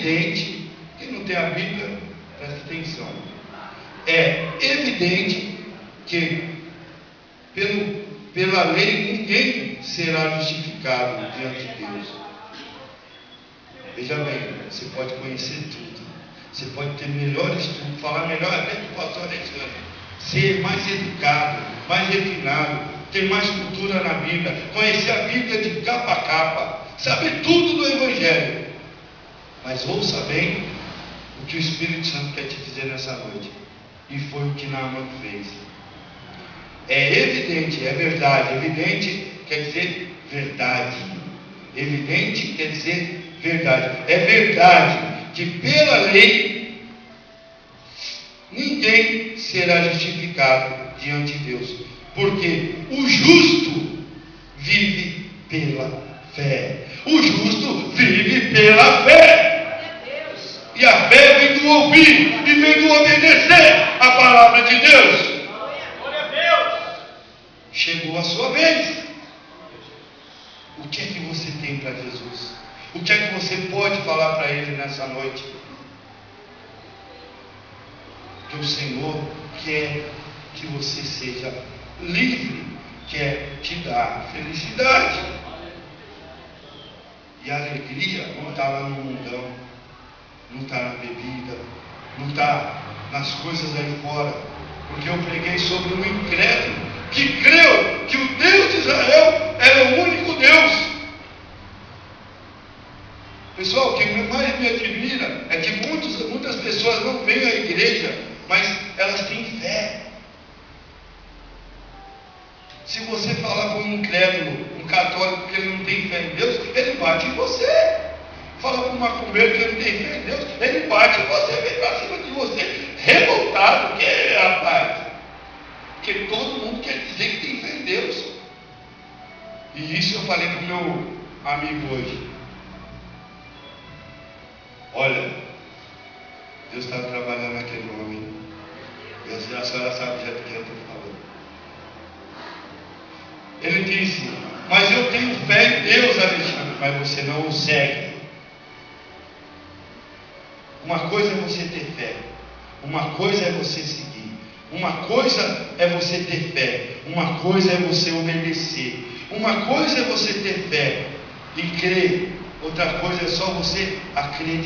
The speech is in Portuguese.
evidente, quem não tem a Bíblia, presta atenção, é evidente que pela lei ninguém será justificado diante de Deus. Veja bem, você pode conhecer tudo, você pode ter melhor estudo, falar melhor até que o pastor Alexandre, ser mais educado, mais refinado, ter mais cultura na Bíblia, conhecer a Bíblia de capa a capa, saber tudo do Evangelho. Mas ouça bem o que o Espírito Santo quer te dizer nessa noite. E foi o que Naamã fez. É evidente, é verdade. Evidente quer dizer verdade. Evidente quer dizer verdade. É verdade que pela lei ninguém será justificado diante de Deus, porque o justo vive pela fé. O justo vive pela fé. E a fé vem do ouvir e vem do obedecer a palavra de Deus. Chegou a sua vez. O que é que você tem para Jesus? O que é que você pode falar para Ele nessa noite? Que o Senhor quer que você seja livre, quer te dar felicidade. E a alegria não está lá no mundão, não está na bebida, não está nas coisas aí fora. Porque eu preguei sobre um incrédulo que creu que o Deus de Israel era o único Deus. Pessoal, o que mais me admira é que muitas pessoas não vêm à igreja, mas elas têm fé. Se você falar com um incrédulo, um católico que ele não tem fé em Deus, ele bate em você. Fala com um macumbeiro que ele não tem fé em Deus, ele bate em você, vem para cima de você, revoltado. Que rapaz? Porque todo mundo quer dizer que tem fé em Deus. E isso eu falei para o meu amigo hoje. Olha, Deus está trabalhando naquele homem. E a senhora sabe já do que eu estou falando. Ele disse: mas eu tenho fé em Deus, Alexandre, mas você não o segue. Uma coisa é você ter fé, uma coisa é você seguir, uma coisa é você ter fé, uma coisa é você obedecer, uma coisa é você ter fé e crer, outra coisa é só você acreditar.